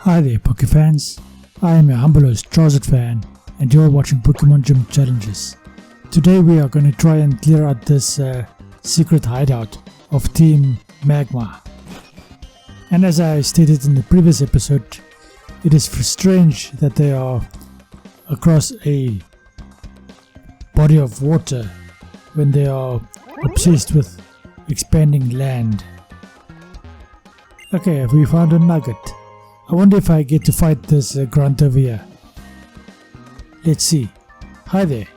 Hi there Pokefans, I am your humble host Trousered Fan and you're watching Pokemon Gym Challenges. Today we are going to try and clear out this secret hideout of Team Magma. And as I stated in the previous episode, it is strange that they are across a body of water when they are obsessed with expanding land. Okay, we found a nugget. I wonder if I get to fight this grunt over here. Let's see. Hi there.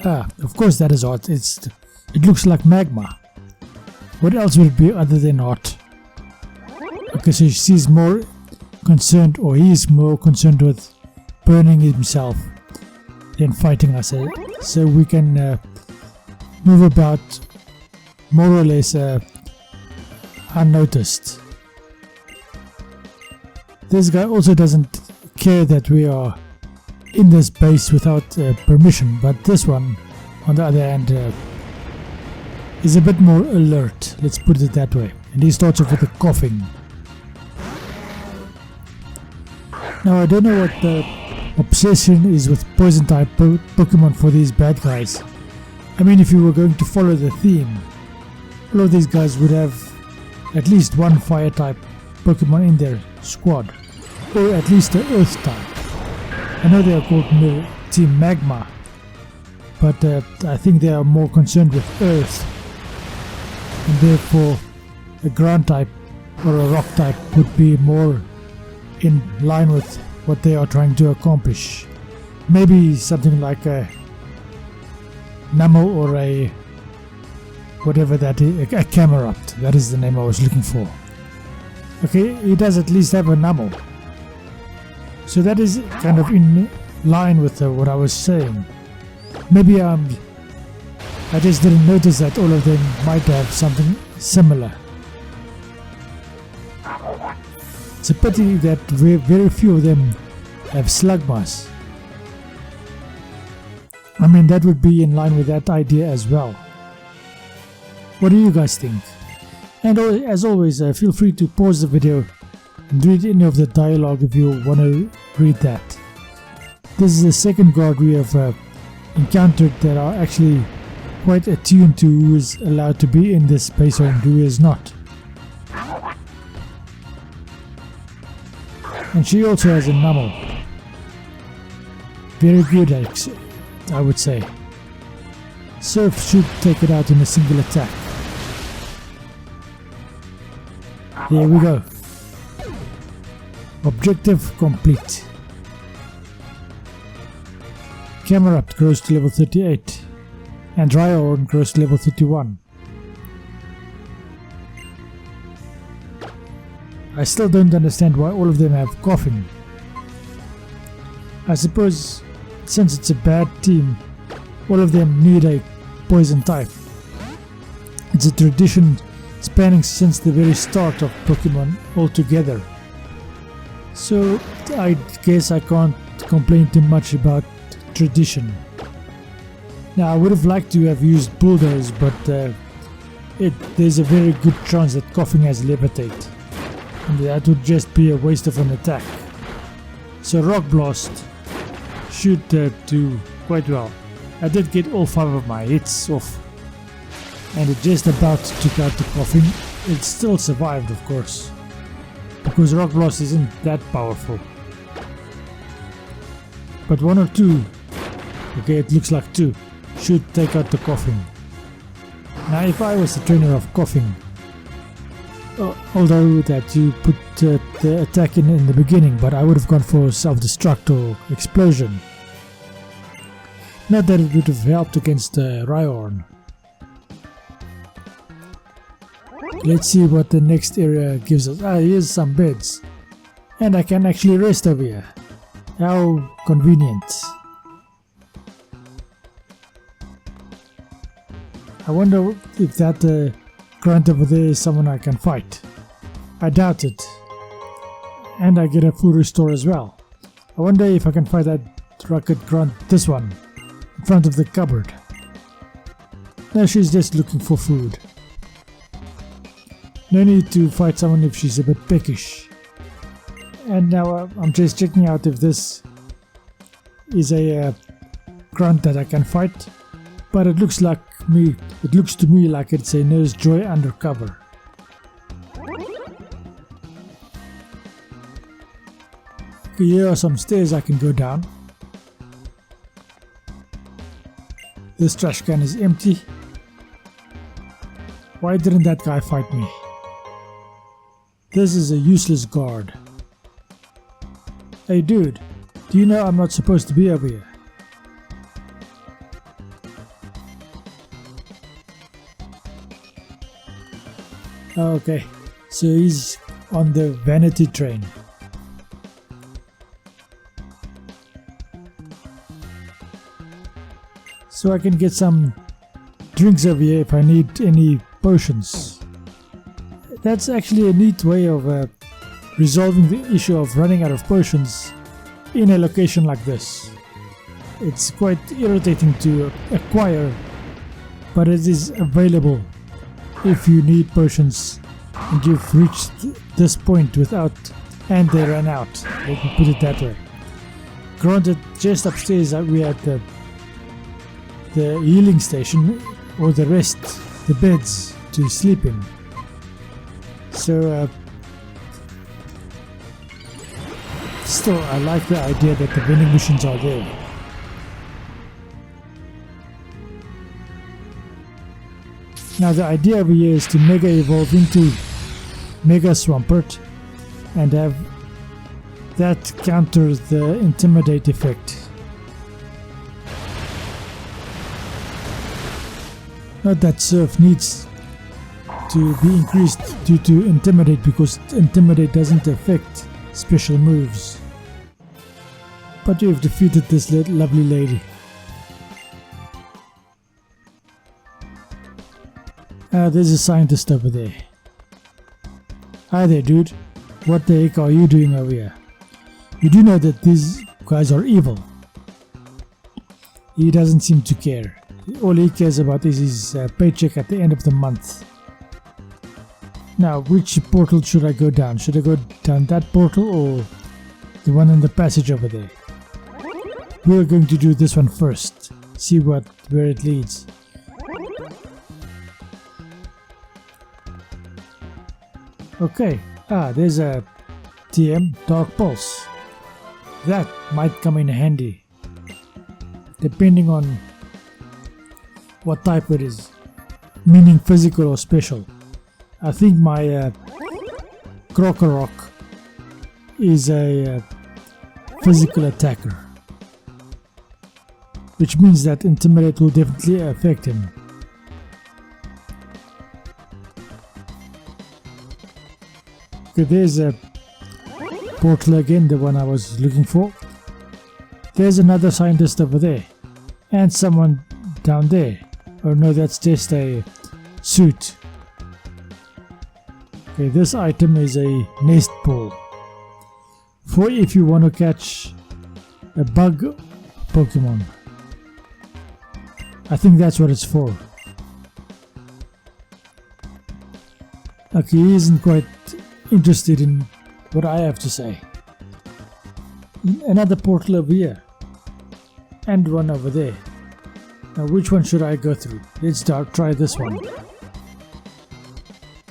Ah, of course that is hot. It looks like magma. What else would it be other than hot? Okay, so she's more concerned, or he is more concerned with burning himself than fighting us. So we can move about more or less unnoticed. This guy also doesn't care that we are in this base without permission, but this one, on the other hand, is a bit more alert, let's put it that way. And he starts off with a coughing. Now I don't know what the obsession is with poison type Pokemon for these bad guys. I mean, if you were going to follow the theme, all of these guys would have at least one fire type Pokemon in their squad, or at least an earth type. I know they are called Team Magma, but I think they are more concerned with earth, and therefore a ground type or a rock type would be more in line with what they are trying to accomplish. Maybe something like a Numel or a whatever that is, a Camerupt, that is the name I was looking for. Okay, he does at least have a Numel. So that is kind of in line with what I was saying. Maybe I just didn't notice that all of them might have something similar. It's a pity that very few of them have Slugmas. I mean, that would be in line with that idea as well. What do you guys think? And as always, feel free to pause the video and read any of the dialogue if you want to read that. This is the second guard we have encountered that are actually quite attuned to who is allowed to be in this space and who is not. And she also has a Numel. Very good, I would say. Surf should take it out in a single attack. There we go. Objective complete. Camerupt grows to level 38 and Rhyhorn grows to level 31. I still don't understand why all of them have coughing. I suppose since it's a bad team, all of them need a poison type. It's a tradition spanning since the very start of Pokemon altogether. So I guess I can't complain too much about tradition. Now I would have liked to have used Bulldoze, but there's a very good chance that coughing has Levitate, and that would just be a waste of an attack. So Rock Blast should do quite well. I did get all 5 of my hits off, and it just about took out the coughing. It still survived, of course, because Rock Blast isn't that powerful. But 1 or 2, okay, it looks like 2, should take out the coughing. Now if I was the trainer of coughing, although that you put the attack in the beginning, but I would have gone for self-destruct or explosion. Not that it would have helped against Rhyhorn. Let's see what the next area gives us. Ah, here's some beds. And I can actually rest over here. How convenient. I wonder if that grunt over there is someone I can fight. I doubt it. And I get a full restore as well. I wonder if I can fight that rocket grunt, this one, in front of the cupboard. No, she's just looking for food. No need to fight someone if she's a bit peckish. And now I'm just checking out if this is a grunt that I can fight, but it looks to me like it's a Nurse Joy undercover. Okay, here are some stairs I can go down. This trash can is empty. Why didn't that guy fight me? This is a useless guard. Hey dude, do you know I'm not supposed to be over here? Okay, so he's on the vanity train. So I can get some drinks over here if I need any potions. That's actually a neat way of resolving the issue of running out of potions in a location like this. It's quite irritating to acquire, but it is available if you need potions and you've reached this point without and they ran out. Let me put it that way. Granted, just upstairs we had the healing station or the rest, the beds to sleep in. So still I like the idea that the vending machines are there. Now the idea over here is to Mega Evolve into Mega Swampert and have that counter the Intimidate effect. Not that Surf needs to be increased due to Intimidate, because Intimidate doesn't affect special moves. But you've defeated this lovely lady. There's a scientist over there. Hi there dude, what the heck are you doing over here? You do know that these guys are evil. He doesn't seem to care. All he cares about is his paycheck at the end of the month. Now, which portal should I go down? Should I go down that portal or the one in the passage over there? We're going to do this one first. See where it leads. Okay, there's a TM Dark Pulse. That might come in handy, depending on what type it is, meaning physical or special. I think my Krokorok is a physical attacker, which means that Intimidate will definitely affect him. Okay, there's a portal again, the one I was looking for. There's another scientist over there, and someone down there. Oh no, that's just a suit. Okay, this item is a nest ball for if you want to catch a bug Pokemon. I think that's what it's for. Okay, he isn't quite interested in what I have to say. Another portal over here and one over there. Now which one should I go through? Let's try this one.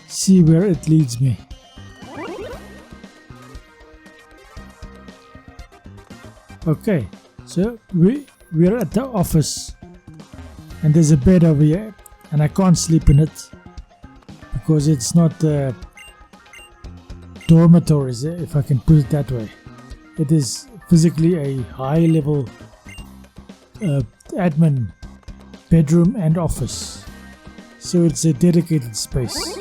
See where it leads me. Okay, so we're at the office and there's a bed over here and I can't sleep in it because it's not dormitories, if I can put it that way. It is physically a high level admin bedroom and office, so it's a dedicated space.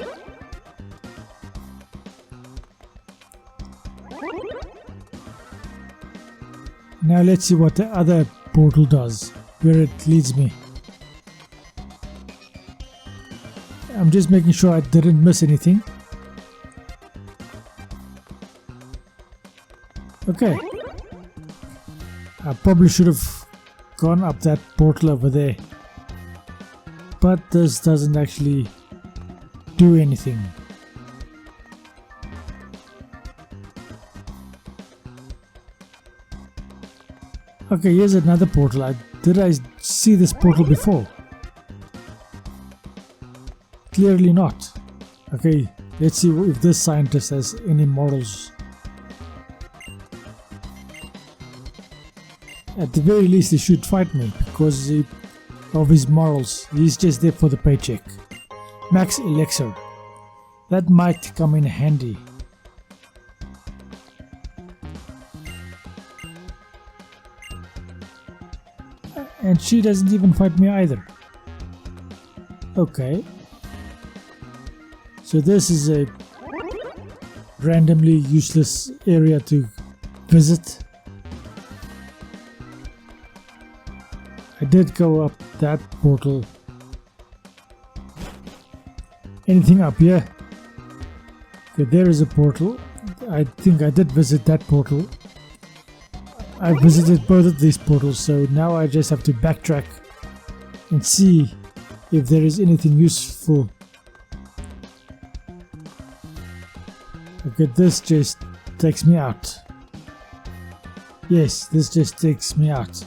Now let's see what the other portal does, where it leads me. I'm just making sure I didn't miss anything. Okay, I probably should have gone up that portal over there, but this doesn't actually do anything. Okay, here's another portal. Did I see this portal before? Clearly not. Okay, let's see if this scientist has any morals. At the very least, he should fight me because of his morals. He's just there for the paycheck. Max Elixir. That might come in handy. And she doesn't even fight me either. Okay. So this is a randomly useless area to visit. I did go up that portal. Anything up here? Okay, there is a portal. I think I did visit that portal. I visited both of these portals, so now I just have to backtrack and see if there is anything useful. Okay, this just takes me out. Yes, this just takes me out.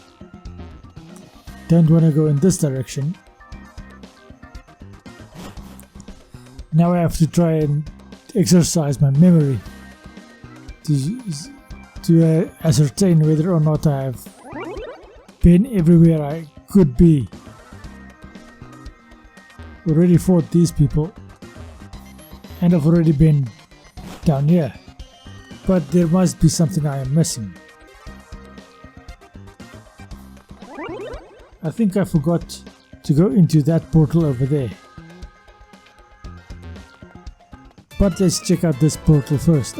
Don't want to go in this direction. Now I have to try and exercise my memory to ascertain whether or not I have been everywhere I could be. Already fought these people, and I've already been down here, but there must be something I am missing. I think I forgot to go into that portal over there. But let's check out this portal first.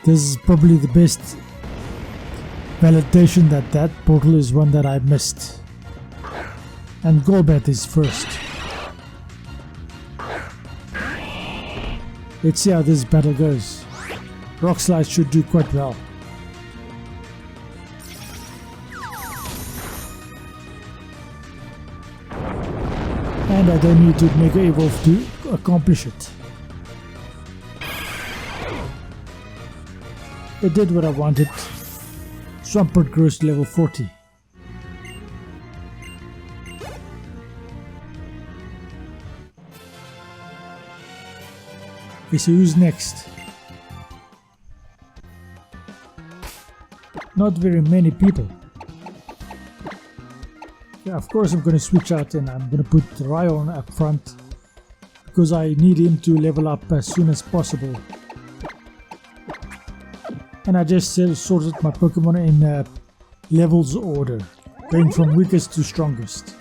This is probably the best validation that that portal is one that I missed. And Golbat is first. Let's see how this battle goes. Rock Slide should do quite well. And I don't need to Mega Evolve to accomplish it. It did what I wanted. Swampert grows to level 40. Okay, so who's next? Not very many people. Yeah, of course I'm going to switch out and I'm going to put Ryan up front because I need him to level up as soon as possible. And I just sorted my Pokemon in levels order, going from weakest to strongest.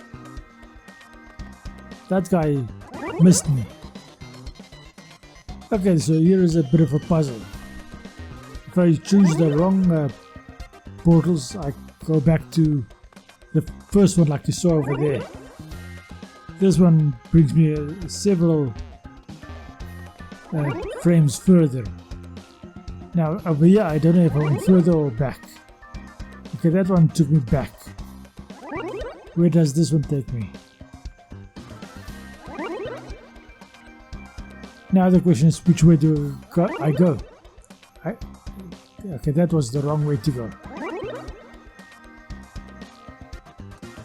That guy missed me. Okay, so here is a bit of a puzzle. If I choose the wrong portals, I go back to the first one like you saw over there. This one brings me several frames further. Now over here I don't know if I went further or back. Okay, that one took me back. Where does this one take me? Now the question is, which way do I go? Okay, that was the wrong way to go.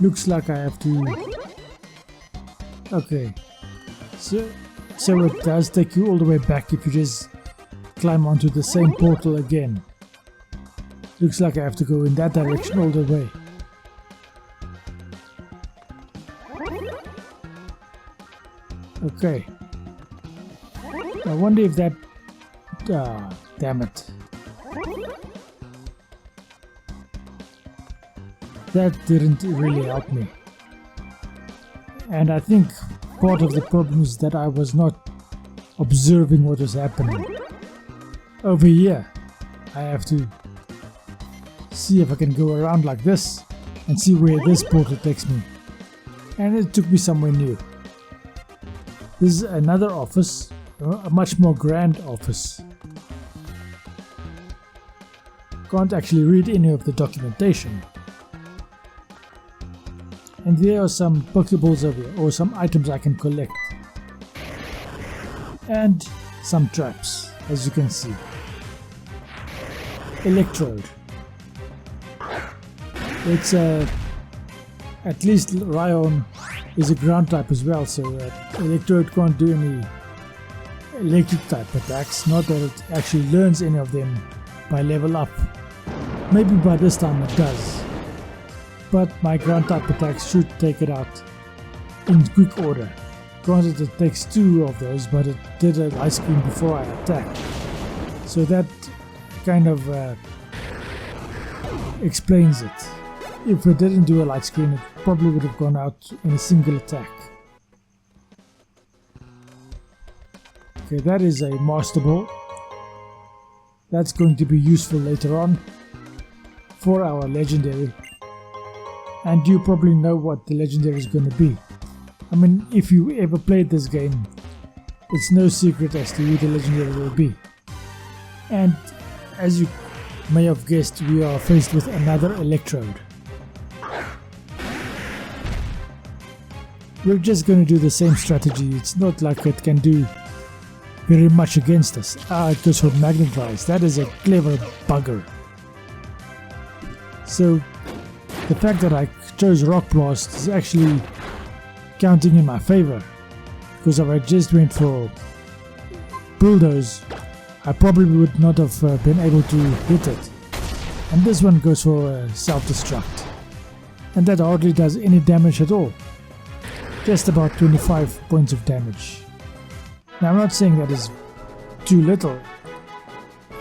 Looks like I have to... Okay, so it does take you all the way back if you just climb onto the same portal again. Looks like I have to go in that direction all the way. Okay. I wonder if that... damn it. That didn't really help me. And I think part of the problem is that I was not observing what was happening. Over here, I have to see if I can go around like this and see where this portal takes me. And it took me somewhere new. This is another office, a much more grand office. Can't actually read any of the documentation. And there are some Pokeballs over here, or some items I can collect. And some traps, as you can see. Electrode. It's at least Ryan is a ground type as well, so Electrode can't do any electric type attacks. Not that it actually learns any of them by level up. Maybe by this time it does. But my ground type attacks should take it out in quick order. Granted, it takes 2 of those, but it did a light screen before I attacked. So that kind of explains it. If it didn't do a light screen, it probably would have gone out in a single attack. Okay, that is a Master Ball. That's going to be useful later on for our legendary. And you probably know what the legendary is going to be. I mean, if you ever played this game, it's no secret as to who the legendary will be. And as you may have guessed, we are faced with another Electrode. We're just going to do the same strategy. It's not like it can do very much against us. It goes for Magnetize. That is a clever bugger. So the fact that I chose Rock Blast is actually counting in my favor, because if I just went for Bulldoze, I probably would not have been able to hit it. And this one goes for Self-Destruct, and that hardly does any damage at all. Just about 25 points of damage. Now, I'm not saying that is too little.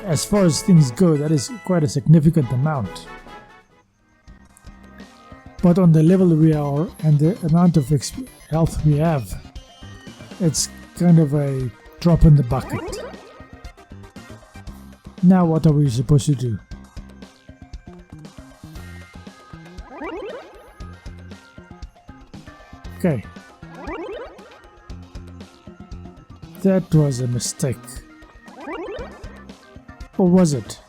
As far as things go, that is quite a significant amount. But on the level we are and the amount of health we have, it's kind of a drop in the bucket. Now what are we supposed to do? Okay. That was a mistake. Or was it?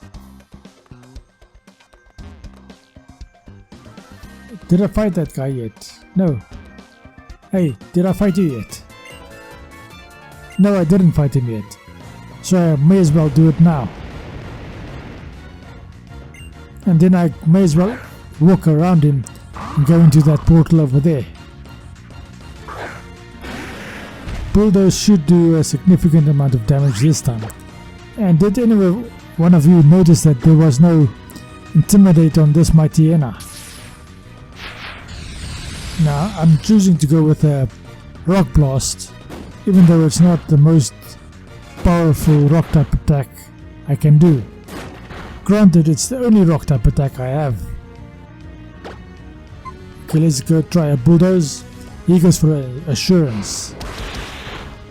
Did I fight that guy yet? No. Hey, did I fight you yet? No, I didn't fight him yet. So I may as well do it now. And then I may as well walk around him and go into that portal over there. Bulldoze should do a significant amount of damage this time. And did anyone one of you notice that there was no Intimidate on this mighty Enna? Now I'm choosing to go with a Rock Blast, even though it's not the most powerful rock type attack I can do. Granted, it's the only rock type attack I have. Okay, let's go try a Bulldoze. He goes for Assurance.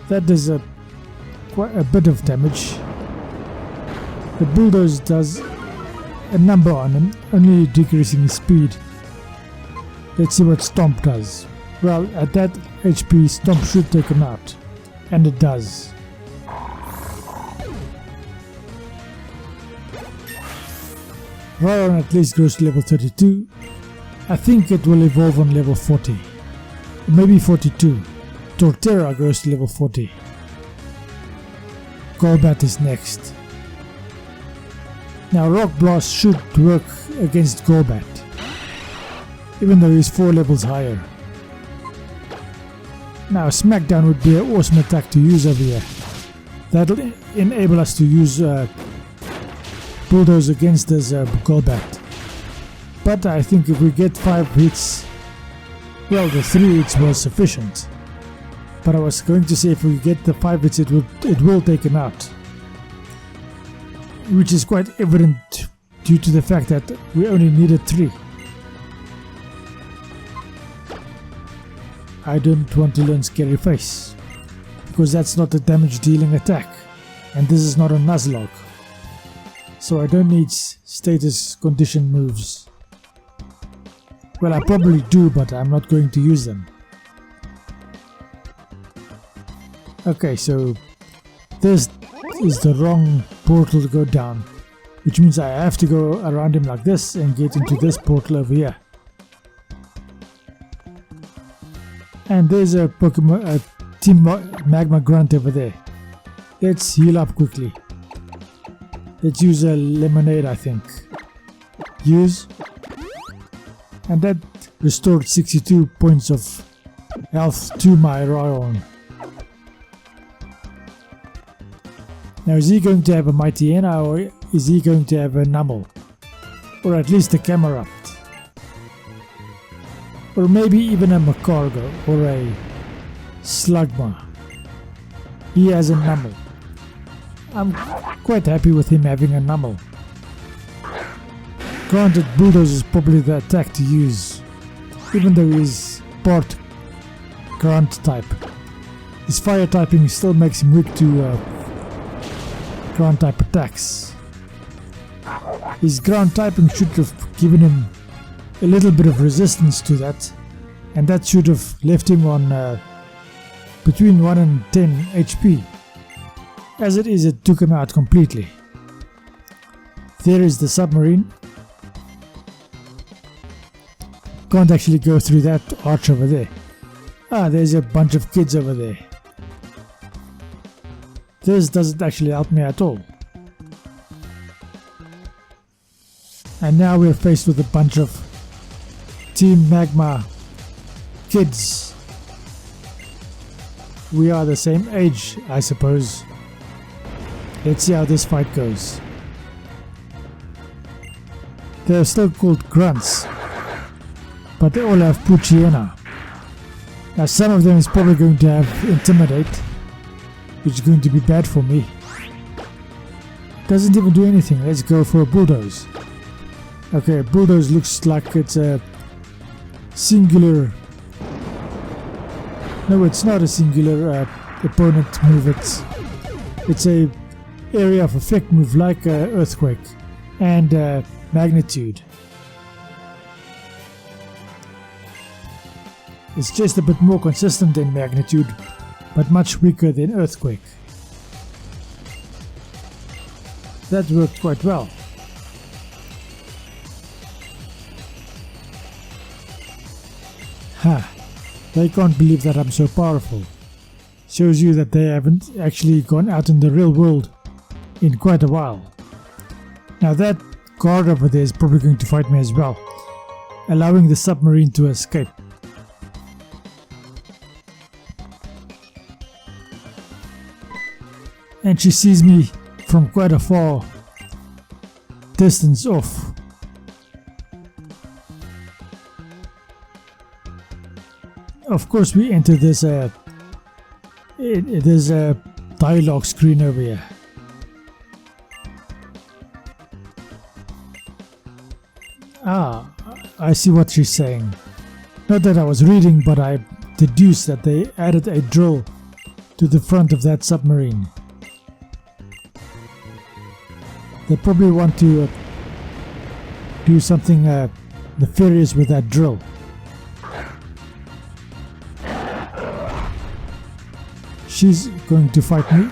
That does quite a bit of damage. The Bulldoze does a number on him, only decreasing his speed. Let's see what Stomp does. Well, at that HP, Stomp should take him out. And it does. Ryan at least goes to level 32. I think it will evolve on level 40. Maybe 42. Torterra goes to level 40. Golbat is next. Now Rock Blast should work against Golbat, even though he's 4 levels higher. Now Smackdown would be an awesome attack to use over here. That'll enable us to use Bulldoze against this Golbat. But I think if we get 5 hits, well, the 3 hits was sufficient. But I was going to say if we get the 5 hits, it will take him out. Which is quite evident due to the fact that we only needed 3. I don't want to learn Scary Face, because that's not a damage dealing attack, and this is not a Nuzlocke. So I don't need status condition moves. Well, I probably do, but I'm not going to use them. Okay, so this is the wrong portal to go down, which means I have to go around him like this and get into this portal over here. And there's a Pokemon, a Team Magma Grunt over there. Let's heal up quickly. Let's use a Lemonade, I think. Use. And that restored 62 points of health to my Ryan. Now is he going to have a Mighty Ena, or is he going to have a Numble? Or at least a Camerupt? Or maybe even a Macargo or a Slugma. He has a Numble. I'm quite happy with him having a Numble. Granted, Bulldoze is probably the attack to use, even though he's part ground type. His fire typing still makes him weak to ground type attacks. His ground typing should have given him a little bit of resistance to that, and that should have left him on between 1 and 10 HP. As it is, it took him out completely. There is the submarine. Can't actually go through that arch over there. Ah, there's a bunch of kids over there. This doesn't actually help me at all. And now we're faced with a bunch of Team Magma kids. We are the same age, I suppose. Let's see how this fight goes. They're still called grunts, but they all have Poochyena. Now some of them is probably going to have Intimidate, which is going to be bad for me. Doesn't even do anything. Let's go for a Bulldoze. Okay, Bulldoze looks like it's a singular... No, it's not a singular opponent move. It's a area of effect move like Earthquake and Magnitude. It's just a bit more consistent than Magnitude, but much weaker than Earthquake. That worked quite well. Ha! They can't believe that I'm so powerful. Shows you that they haven't actually gone out in the real world in quite a while. Now that guard over there is probably going to fight me as well, allowing the submarine to escape. And she sees me from quite a far distance off. Of course, we enter this there's a dialogue screen over here. Ah, I see what she's saying. Not that I was reading, but I deduced that they added a drill to the front of that submarine. They probably want to do something nefarious with that drill. She's going to fight me.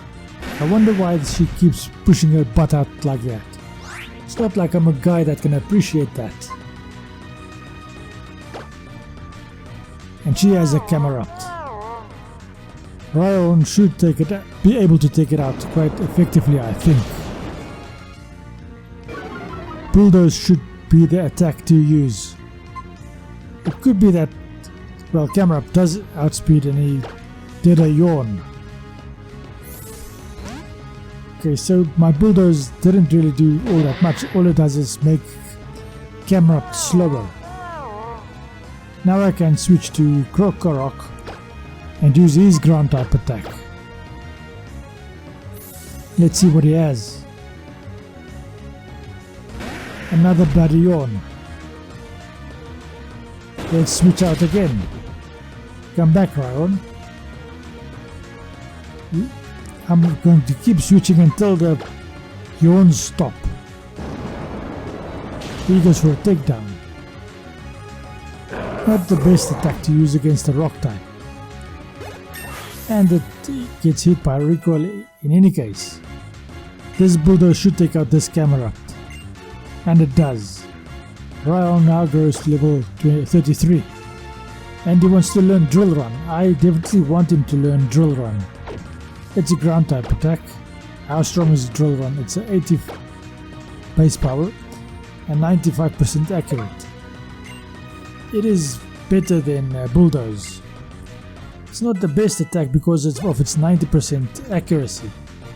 I wonder why she keeps pushing her butt out like that. It's not like I'm a guy that can appreciate that. And she has a Camerupt. Ryan should be able to take it out quite effectively, I think. Bulldoze should be the attack to use. It could be that, well, Camerupt does outspeed and he did a yawn. Okay, so my Bulldoze didn't really do all that much. All it does is make Camerupt slower. Now I can switch to Krokorok and use his ground type attack. Let's see what he has. Another bloody yawn. Let's switch out again. Come back, Ryan. I'm going to keep switching until the yawns stop. He goes for a takedown. Not the best attack to use against a rock type. And it gets hit by recoil in any case. This Bulldoze should take out this Camerupt. And it does. Ryan now goes to level 33. And he wants to learn Drill Run. I definitely want him to learn Drill Run. It's a ground type attack. How strong is Drill Run? It's 80 base power and 95% accurate. it is better than Bulldoze. It's not the best attack because of its 90% accuracy,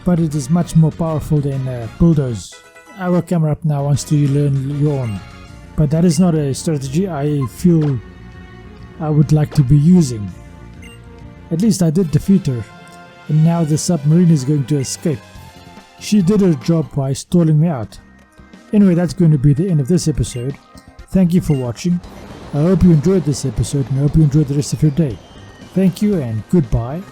but it is much more powerful than Bulldoze. Our camera up now wants to learn Yawn, but that is not a strategy I feel I would like to be using. At least I did defeat her, and now the submarine is going to escape. She did her job by stalling me out. Anyway, that's going to be the end of this episode. Thank you for watching. I hope you enjoyed this episode and I hope you enjoyed the rest of your day. Thank you and goodbye.